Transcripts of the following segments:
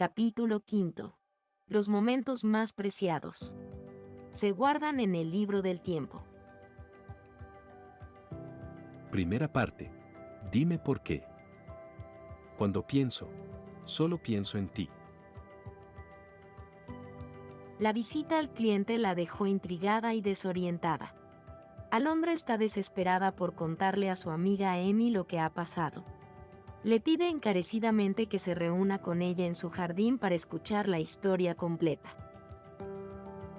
Capítulo 5. Los momentos más preciados. Se guardan en el libro del tiempo. Primera parte. Dime por qué. Cuando pienso, solo pienso en ti. La visita al cliente la dejó intrigada y desorientada. Alondra está desesperada por contarle a su amiga Amy lo que ha pasado. Le pide encarecidamente que se reúna con ella en su jardín para escuchar la historia completa.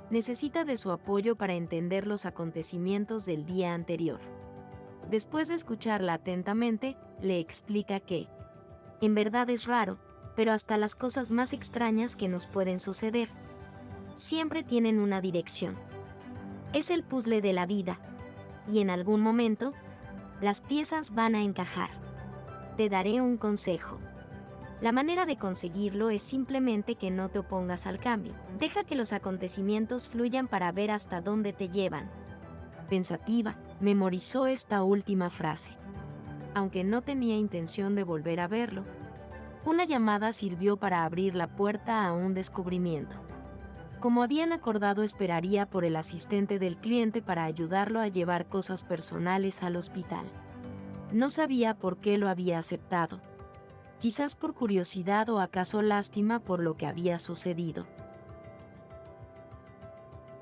Necesita de su apoyo para entender los acontecimientos del día anterior. Después de escucharla atentamente, le explica que, en verdad es raro, pero hasta las cosas más extrañas que nos pueden suceder, siempre tienen una dirección. Es el puzzle de la vida, y en algún momento, las piezas van a encajar. Te daré un consejo. La manera de conseguirlo es simplemente que no te opongas al cambio. Deja que los acontecimientos fluyan para ver hasta dónde te llevan. Pensativa, memorizó esta última frase. Aunque no tenía intención de volver a verlo, una llamada sirvió para abrir la puerta a un descubrimiento. Como habían acordado, esperaría por el asistente del cliente para ayudarlo a llevar cosas personales al hospital. No sabía por qué lo había aceptado. Quizás por curiosidad o acaso lástima por lo que había sucedido.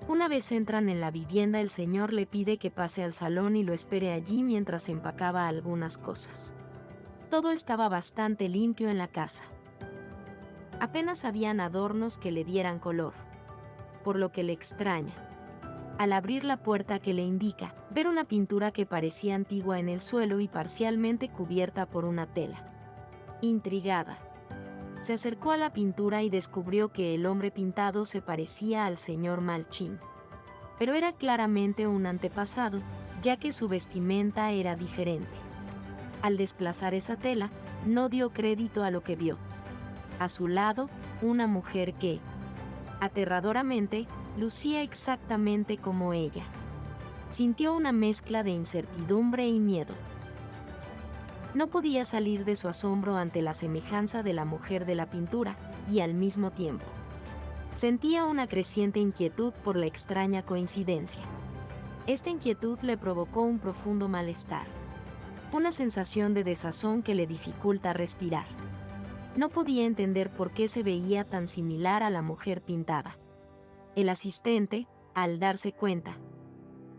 Una vez entran en la vivienda, el señor le pide que pase al salón y lo espere allí mientras empacaba algunas cosas. Todo estaba bastante limpio en la casa. Apenas habían adornos que le dieran color, por lo que le extraña, al abrir la puerta que le indica, ver una pintura que parecía antigua en el suelo y parcialmente cubierta por una tela. Intrigada, se acercó a la pintura y descubrió que el hombre pintado se parecía al señor Malchin. Pero era claramente un antepasado, ya que su vestimenta era diferente. Al desplazar esa tela, no dio crédito a lo que vio. A su lado, una mujer que, aterradoramente, lucía exactamente como ella. Sintió una mezcla de incertidumbre y miedo. No podía salir de su asombro ante la semejanza de la mujer de la pintura, y al mismo tiempo, sentía una creciente inquietud por la extraña coincidencia. Esta inquietud le provocó un profundo malestar, una sensación de desazón que le dificulta respirar. No podía entender por qué se veía tan similar a la mujer pintada. El asistente, al darse cuenta,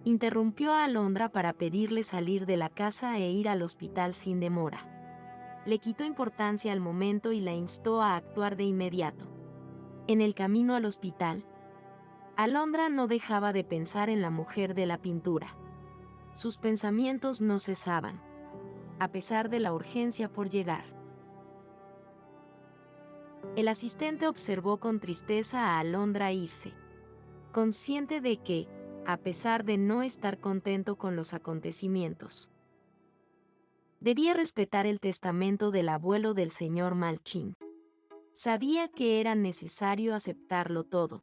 interrumpió a Alondra para pedirle salir de la casa e ir al hospital sin demora. Le quitó importancia al momento y la instó a actuar de inmediato. En el camino al hospital, Alondra no dejaba de pensar en la mujer de la pintura. Sus pensamientos no cesaban, a pesar de la urgencia por llegar. El asistente observó con tristeza a Alondra irse, consciente de que, a pesar de no estar contento con los acontecimientos, debía respetar el testamento del abuelo del señor Malchin. Sabía que era necesario aceptarlo todo,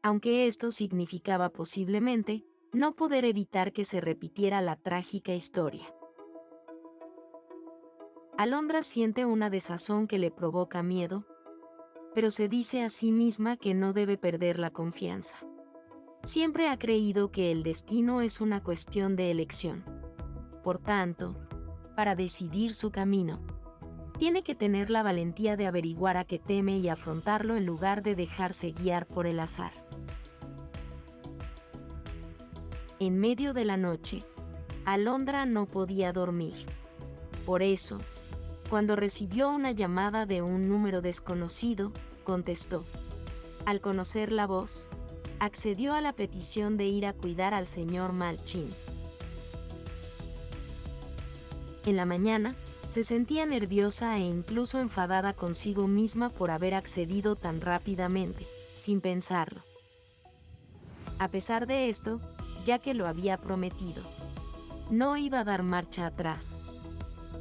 aunque esto significaba posiblemente no poder evitar que se repitiera la trágica historia. Alondra siente una desazón que le provoca miedo, pero se dice a sí misma que no debe perder la confianza. Siempre ha creído que el destino es una cuestión de elección. Por tanto, para decidir su camino, tiene que tener la valentía de averiguar a qué teme y afrontarlo en lugar de dejarse guiar por el azar. En medio de la noche, Alondra no podía dormir. Por eso, cuando recibió una llamada de un número desconocido, contestó. Al conocer la voz, accedió a la petición de ir a cuidar al señor Malchin. En la mañana, se sentía nerviosa e incluso enfadada consigo misma por haber accedido tan rápidamente, sin pensarlo. A pesar de esto, ya que lo había prometido, no iba a dar marcha atrás.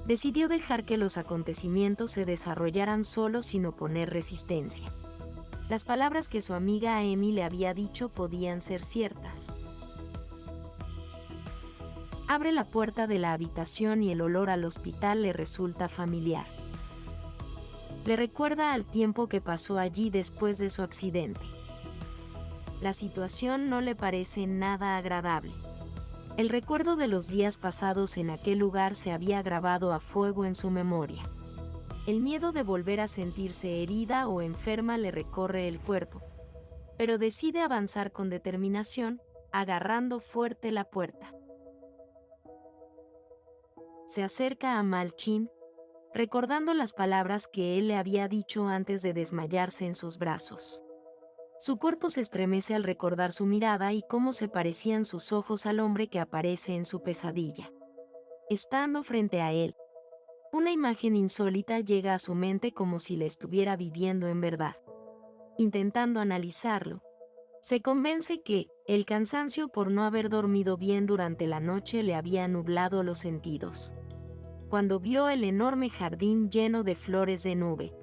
Decidió dejar que los acontecimientos se desarrollaran solos sin oponer resistencia. Las palabras que su amiga Amy le había dicho podían ser ciertas. Abre la puerta de la habitación y el olor al hospital le resulta familiar. Le recuerda al tiempo que pasó allí después de su accidente. La situación no le parece nada agradable. El recuerdo de los días pasados en aquel lugar se había grabado a fuego en su memoria. El miedo de volver a sentirse herida o enferma le recorre el cuerpo, pero decide avanzar con determinación, agarrando fuerte la puerta. Se acerca a Malchin, recordando las palabras que él le había dicho antes de desmayarse en sus brazos. Su cuerpo se estremece al recordar su mirada y cómo se parecían sus ojos al hombre que aparece en su pesadilla. Estando frente a él, una imagen insólita llega a su mente como si le estuviera viviendo en verdad. Intentando analizarlo, se convence que el cansancio por no haber dormido bien durante la noche le había nublado los sentidos. Cuando vio el enorme jardín lleno de flores de nube,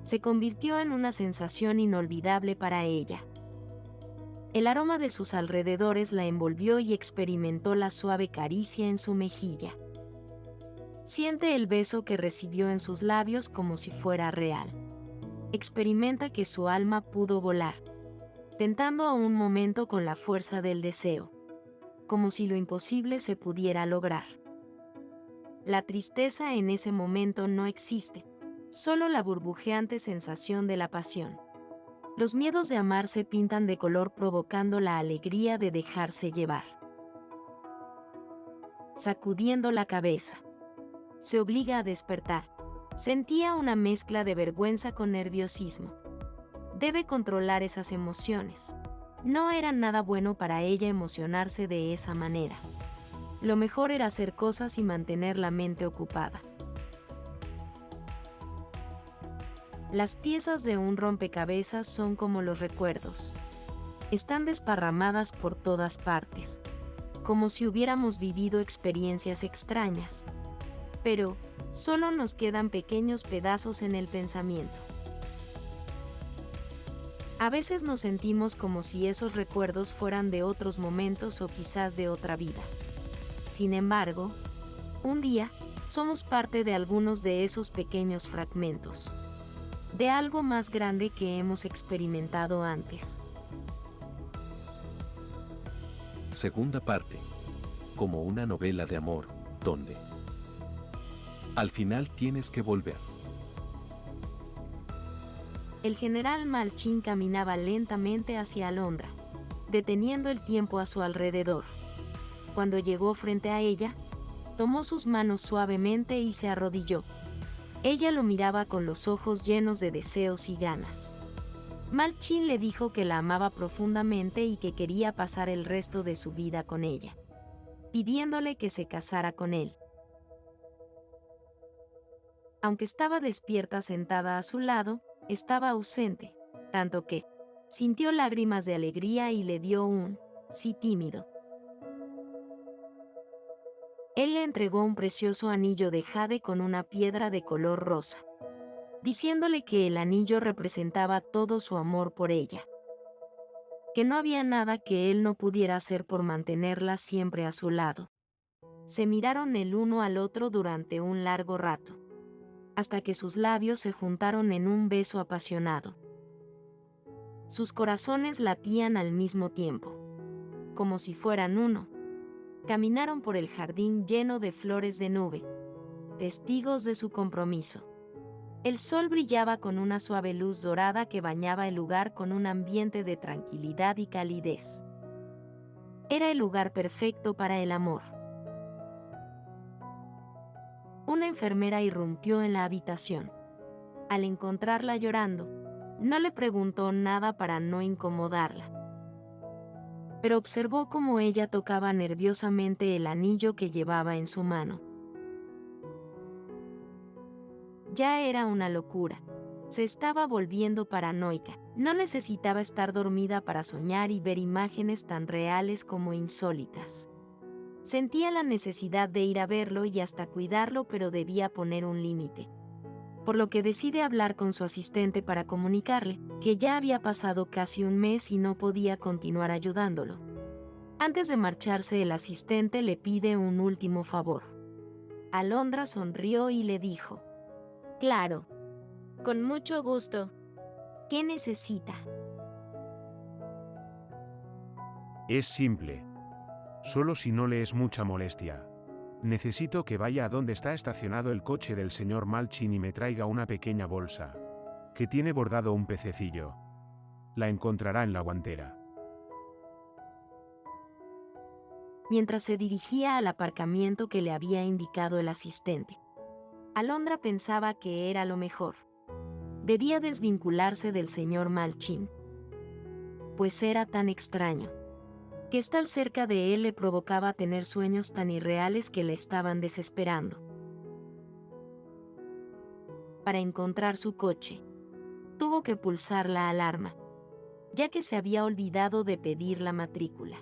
se convirtió en una sensación inolvidable para ella. El aroma de sus alrededores la envolvió y experimentó la suave caricia en su mejilla. Siente el beso que recibió en sus labios como si fuera real. Experimenta que su alma pudo volar, tentando a un momento con la fuerza del deseo, como si lo imposible se pudiera lograr. La tristeza en ese momento no existe, solo la burbujeante sensación de la pasión. Los miedos de amar se pintan de color provocando la alegría de dejarse llevar. Sacudiendo la cabeza, se obliga a despertar. Sentía una mezcla de vergüenza con nerviosismo. Debe controlar esas emociones. No era nada bueno para ella emocionarse de esa manera. Lo mejor era hacer cosas y mantener la mente ocupada. Las piezas de un rompecabezas son como los recuerdos. Están desparramadas por todas partes, como si hubiéramos vivido experiencias extrañas. Pero solo nos quedan pequeños pedazos en el pensamiento. A veces nos sentimos como si esos recuerdos fueran de otros momentos o quizás de otra vida. Sin embargo, un día somos parte de algunos de esos pequeños fragmentos, de algo más grande que hemos experimentado antes. Segunda parte. Como una novela de amor, donde al final tienes que volver. El general Malchin caminaba lentamente hacia Alondra, deteniendo el tiempo a su alrededor. Cuando llegó frente a ella, tomó sus manos suavemente y se arrodilló. Ella lo miraba con los ojos llenos de deseos y ganas. Malchin le dijo que la amaba profundamente y que quería pasar el resto de su vida con ella, pidiéndole que se casara con él. Aunque estaba despierta sentada a su lado, estaba ausente, tanto que sintió lágrimas de alegría y le dio un sí tímido. Él le entregó un precioso anillo de jade con una piedra de color rosa, diciéndole que el anillo representaba todo su amor por ella, que no había nada que él no pudiera hacer por mantenerla siempre a su lado. Se miraron el uno al otro durante un largo rato, hasta que sus labios se juntaron en un beso apasionado. Sus corazones latían al mismo tiempo, como si fueran uno. Caminaron por el jardín lleno de flores de nube, testigos de su compromiso. El sol brillaba con una suave luz dorada que bañaba el lugar con un ambiente de tranquilidad y calidez. Era el lugar perfecto para el amor. Una enfermera irrumpió en la habitación. Al encontrarla llorando, no le preguntó nada para no incomodarla, pero observó cómo ella tocaba nerviosamente el anillo que llevaba en su mano. Ya era una locura. Se estaba volviendo paranoica. No necesitaba estar dormida para soñar y ver imágenes tan reales como insólitas. Sentía la necesidad de ir a verlo y hasta cuidarlo, pero debía poner un límite. Por lo que decide hablar con su asistente para comunicarle que ya había pasado casi un mes y no podía continuar ayudándolo. Antes de marcharse, el asistente le pide un último favor. Alondra sonrió y le dijo: «Claro, Con mucho gusto. ¿Qué necesita? Es simple. Solo si no le es mucha molestia. Necesito que vaya a donde está estacionado el coche del señor Malchin y me traiga una pequeña bolsa, que tiene bordado un pececillo. La encontrará en la guantera. Mientras se dirigía al aparcamiento que le había indicado el asistente, Alondra pensaba que era lo mejor. Debía desvincularse del señor Malchin, pues era tan extraño, que estar cerca de él le provocaba tener sueños tan irreales que le estaban desesperando. Para encontrar su coche, tuvo que pulsar la alarma, ya que se había olvidado de pedir la matrícula.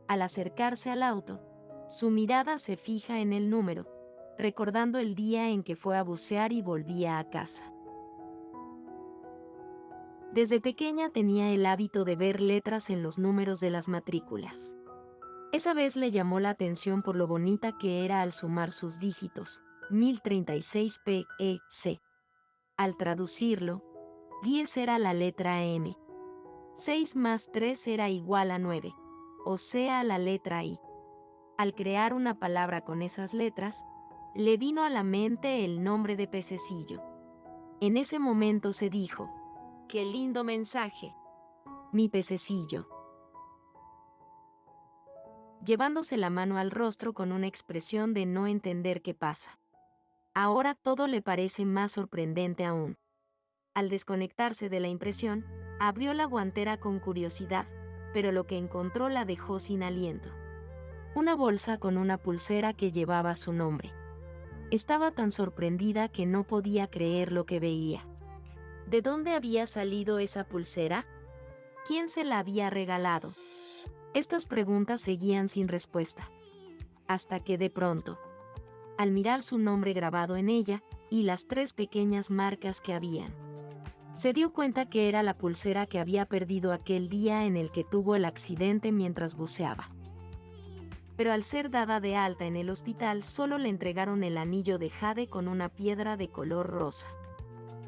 Al acercarse al auto, su mirada se fija en el número, recordando el día en que fue a bucear y volvía a casa. Desde pequeña tenía el hábito de ver letras en los números de las matrículas. Esa vez le llamó la atención por lo bonita que era al sumar sus dígitos, 1036 PEC. Al traducirlo, 10 era la letra M. 6 más 3 era igual a 9, o sea, la letra I. Al crear una palabra con esas letras, le vino a la mente el nombre de pececillo. En ese momento se dijo: ¡qué lindo mensaje! Mi pececillo. Llevándose la mano al rostro con una expresión de no entender qué pasa. Ahora todo le parece más sorprendente aún. Al desconectarse de la impresión, abrió la guantera con curiosidad, pero lo que encontró la dejó sin aliento. Una bolsa con una pulsera que llevaba su nombre. Estaba tan sorprendida que no podía creer lo que veía. ¿De dónde había salido esa pulsera? ¿Quién se la había regalado? Estas preguntas seguían sin respuesta. Hasta que de pronto, al mirar su nombre grabado en ella y las 3 pequeñas marcas que habían, se dio cuenta que era la pulsera que había perdido aquel día en el que tuvo el accidente mientras buceaba. Pero al ser dada de alta en el hospital, solo le entregaron el anillo de jade con una piedra de color rosa.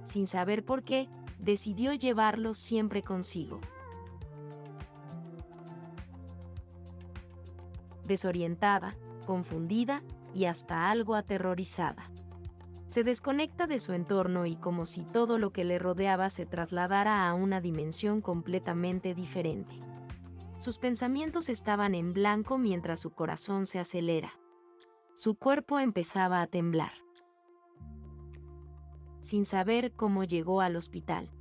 Sin saber por qué, decidió llevarlo siempre consigo. Desorientada, confundida y hasta algo aterrorizada. Se desconecta de su entorno y como si todo lo que le rodeaba se trasladara a una dimensión completamente diferente. Sus pensamientos estaban en blanco mientras su corazón se acelera. Su cuerpo empezaba a temblar. Sin saber cómo llegó al hospital,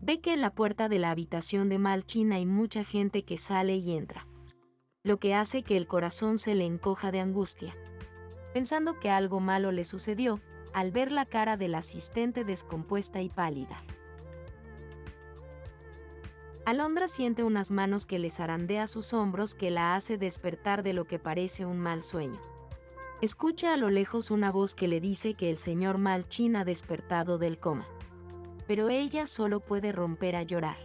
ve que en la puerta de la habitación de Malchin hay mucha gente que sale y entra, lo que hace que el corazón se le encoja de angustia, pensando que algo malo le sucedió al ver la cara del asistente descompuesta y pálida. Alondra siente unas manos que le zarandea sus hombros que la hace despertar de lo que parece un mal sueño. Escucha a lo lejos una voz que le dice que el señor Malchin ha despertado del coma. Pero ella solo puede romper a llorar.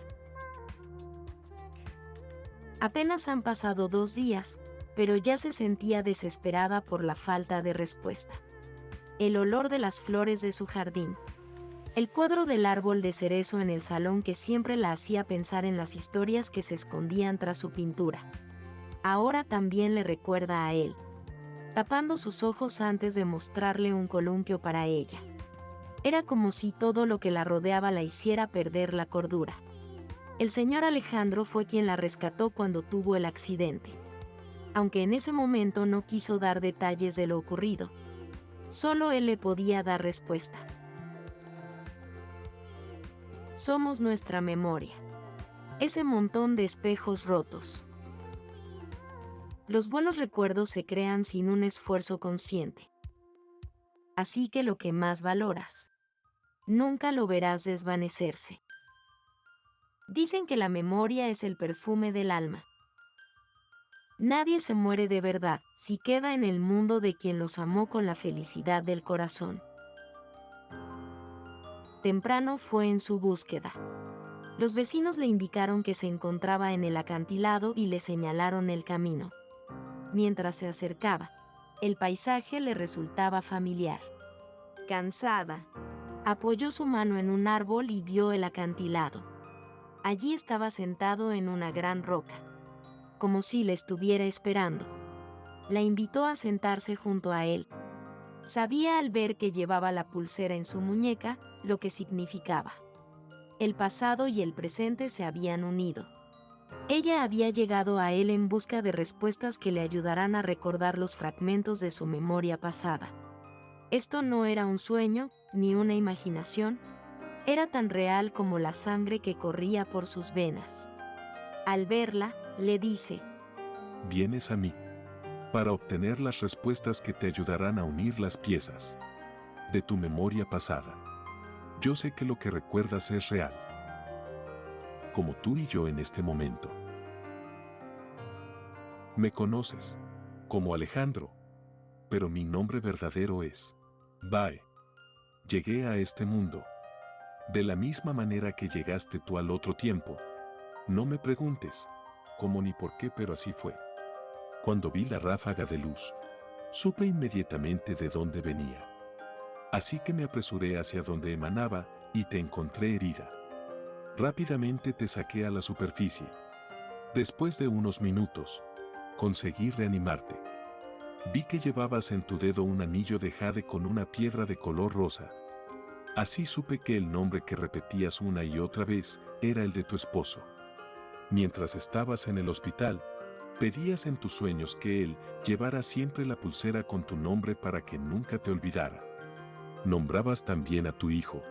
Apenas han pasado 2 días, pero ya se sentía desesperada por la falta de respuesta. El olor de las flores de su jardín. El cuadro del árbol de cerezo en el salón que siempre la hacía pensar en las historias que se escondían tras su pintura. Ahora también le recuerda a él, tapando sus ojos antes de mostrarle un columpio para ella. Era como si todo lo que la rodeaba la hiciera perder la cordura. El señor Alejandro fue quien la rescató cuando tuvo el accidente. Aunque en ese momento no quiso dar detalles de lo ocurrido, solo él le podía dar respuesta. Somos nuestra memoria. Ese montón de espejos rotos. Los buenos recuerdos se crean sin un esfuerzo consciente. Así que lo que más valoras, nunca lo verás desvanecerse. Dicen que la memoria es el perfume del alma. Nadie se muere de verdad si queda en el mundo de quien los amó con la felicidad del corazón. Temprano fue en su búsqueda. Los vecinos le indicaron que se encontraba en el acantilado y le señalaron el camino. Mientras se acercaba, el paisaje le resultaba familiar. Cansada, Apoyó su mano en un árbol y vio el acantilado. Allí estaba sentado en una gran roca, como si le estuviera esperando. La invitó a sentarse junto a él. Sabía al ver que llevaba la pulsera en su muñeca lo que significaba. El pasado y el presente se habían unido. Ella había llegado a él en busca de respuestas que le ayudarán a recordar los fragmentos de su memoria pasada. Esto no era un sueño, ni una imaginación. Era tan real como la sangre que corría por sus venas. Al verla, le dice: Vienes a mí para obtener las respuestas que te ayudarán a unir las piezas de tu memoria pasada. Yo sé que lo que recuerdas es real, como tú y yo en este momento. Me conoces como Alejandro, pero mi nombre verdadero es Bae. Llegué a este mundo de la misma manera que llegaste tú al otro tiempo. No me preguntes cómo ni por qué, pero así fue. Cuando vi la ráfaga de luz, supe inmediatamente de dónde venía. Así que me apresuré hacia donde emanaba y te encontré herida. Rápidamente te saqué a la superficie. Después de unos minutos, conseguí reanimarte. Vi que llevabas en tu dedo un anillo de jade con una piedra de color rosa. Así supe que el nombre que repetías una y otra vez era el de tu esposo. Mientras estabas en el hospital, pedías en tus sueños que él llevara siempre la pulsera con tu nombre para que nunca te olvidara. Nombrabas también a tu hijo,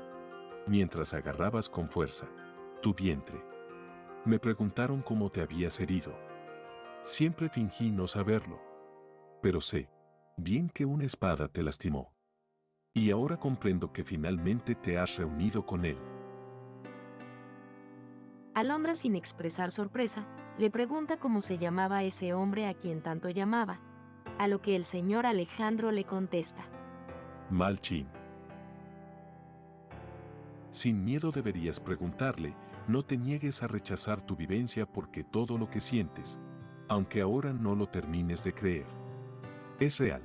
mientras agarrabas con fuerza tu vientre. Me preguntaron cómo te habías herido. Siempre fingí no saberlo, pero sé bien que una espada te lastimó. Y ahora comprendo que finalmente te has reunido con él. Alondra, sin expresar sorpresa, le pregunta cómo se llamaba ese hombre a quien tanto llamaba, a lo que el señor Alejandro le contesta: Malchin. Sin miedo deberías preguntarle, no te niegues a rechazar tu vivencia porque todo lo que sientes, aunque ahora no lo termines de creer, es real.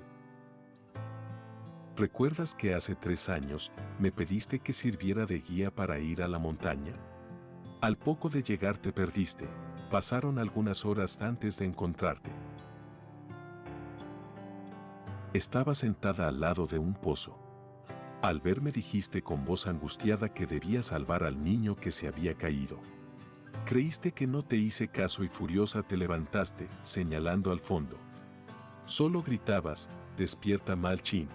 ¿Recuerdas que hace 3 años me pediste que sirviera de guía para ir a la montaña? Al poco de llegar te perdiste, pasaron algunas horas antes de encontrarte. Estaba sentada al lado de un pozo. Al verme dijiste con voz angustiada que debía salvar al niño que se había caído. Creíste que no te hice caso y furiosa te levantaste, señalando al fondo. Solo gritabas, despierta Malchin,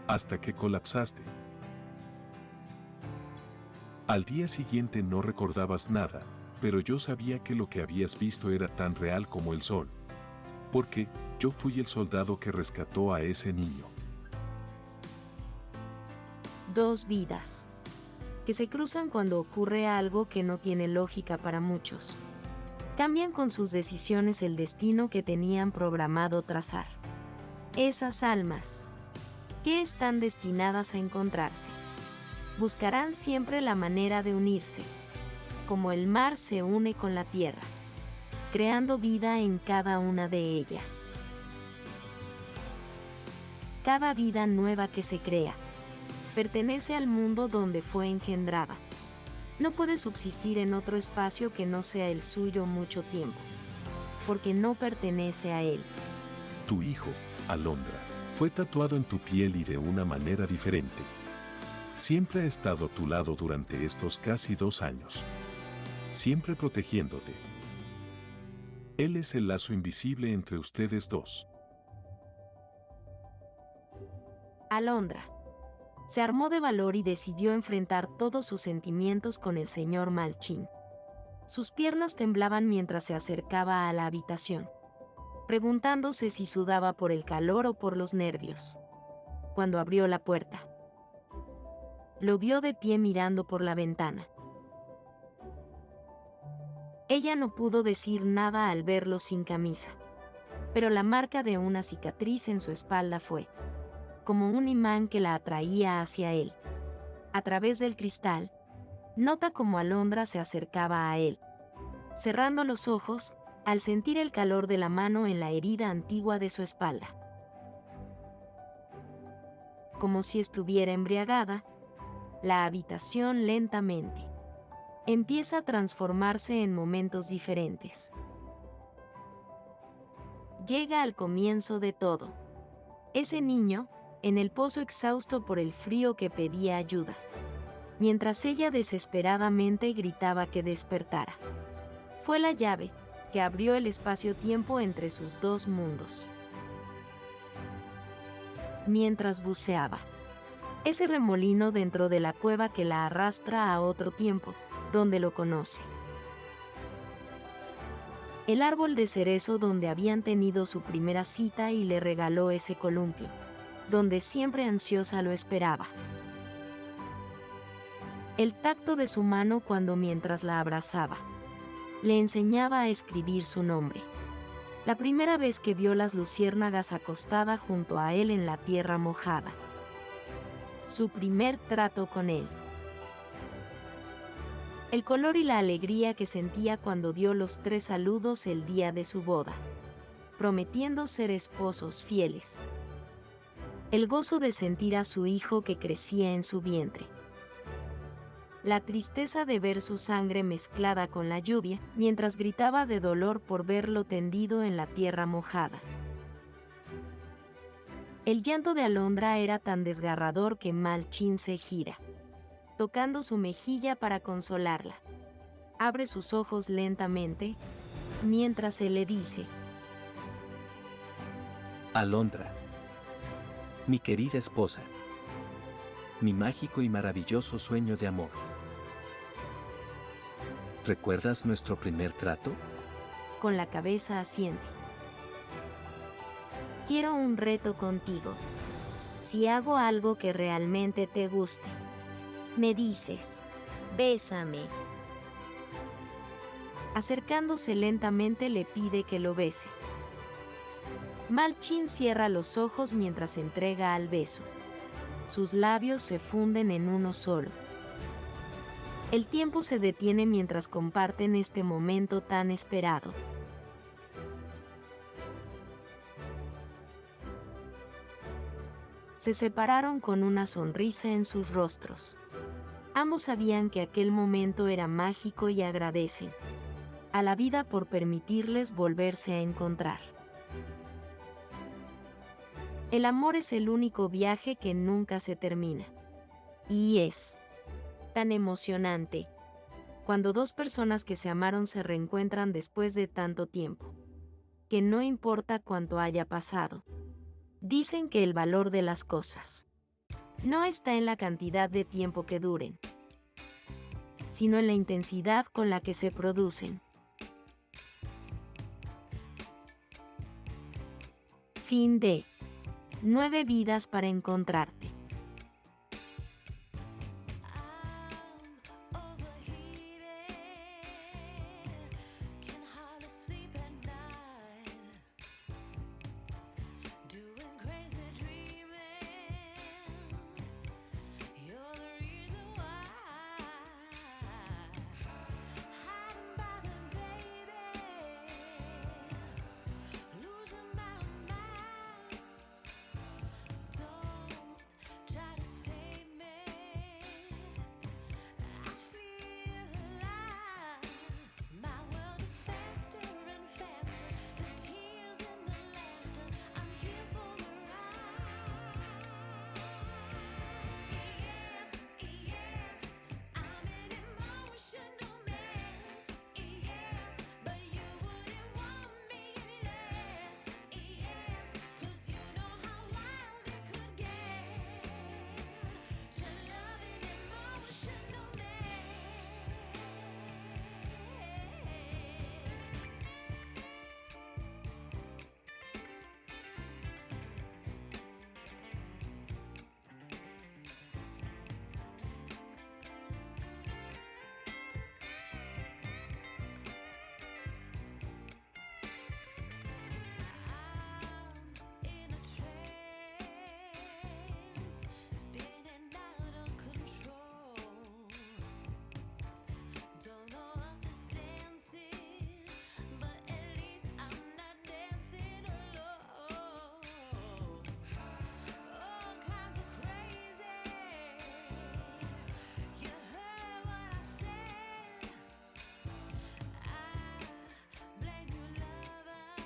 hasta que colapsaste. Al día siguiente no recordabas nada, pero yo sabía que lo que habías visto era tan real como el sol. Porque yo fui el soldado que rescató a ese niño. 2 vidas que se cruzan cuando ocurre algo que no tiene lógica para muchos. Cambian con sus decisiones el destino que tenían programado trazar. Esas almas, que están destinadas a encontrarse, buscarán siempre la manera de unirse, como el mar se une con la tierra, creando vida en cada una de ellas. Cada vida nueva que se crea pertenece al mundo donde fue engendrada. No puede subsistir en otro espacio que no sea el suyo mucho tiempo, porque no pertenece a él. Tu hijo, Alondra, fue tatuado en tu piel y de una manera diferente. Siempre ha estado a tu lado durante estos casi 2 años. Siempre protegiéndote. Él es el lazo invisible entre ustedes dos. Alondra se armó de valor y decidió enfrentar todos sus sentimientos con el señor Malchin. Sus piernas temblaban mientras se acercaba a la habitación, preguntándose si sudaba por el calor o por los nervios. Cuando abrió la puerta, lo vio de pie mirando por la ventana. Ella no pudo decir nada al verlo sin camisa, pero la marca de una cicatriz en su espalda fue como un imán que la atraía hacia él. A través del cristal, nota cómo Alondra se acercaba a él, cerrando los ojos al sentir el calor de la mano en la herida antigua de su espalda. Como si estuviera embriagada, la habitación lentamente. Empieza a transformarse en momentos diferentes. Llega al comienzo de todo. Ese niño, en el pozo exhausto por el frío que pedía ayuda, mientras ella desesperadamente gritaba que despertara. Fue la llave que abrió el espacio-tiempo entre sus dos mundos. Mientras buceaba. Ese remolino dentro de la cueva que la arrastra a otro tiempo, donde lo conoce. El árbol de cerezo donde habían tenido su primera cita y le regaló ese columpio, donde siempre ansiosa lo esperaba. El tacto de su mano cuando mientras la abrazaba, le enseñaba a escribir su nombre. La primera vez que vio las luciérnagas acostada junto a él en la tierra mojada. Su primer trato con él. El color y la alegría que sentía cuando dio los 3 saludos el día de su boda, prometiendo ser esposos fieles. El gozo de sentir a su hijo que crecía en su vientre. La tristeza de ver su sangre mezclada con la lluvia, mientras gritaba de dolor por verlo tendido en la tierra mojada. El llanto de Alondra era tan desgarrador que Mal Chin se gira, tocando su mejilla para consolarla. Abre sus ojos lentamente, mientras él le dice: Alondra, mi querida esposa, mi mágico y maravilloso sueño de amor. ¿Recuerdas nuestro primer trato? Con la cabeza asiente. Quiero un reto contigo. Si hago algo que realmente te guste, me dices, bésame. Acercándose lentamente le pide que lo bese. Mal Chin cierra los ojos mientras entrega al beso. Sus labios se funden en uno solo. El tiempo se detiene mientras comparten este momento tan esperado. Se separaron con una sonrisa en sus rostros. Ambos sabían que aquel momento era mágico y agradecen a la vida por permitirles volverse a encontrar. El amor es el único viaje que nunca se termina. Y es tan emocionante cuando dos personas que se amaron se reencuentran después de tanto tiempo, que no importa cuánto haya pasado. Dicen que el valor de las cosas no está en la cantidad de tiempo que duren, sino en la intensidad con la que se producen. Fin de 9 vidas para encontrarte.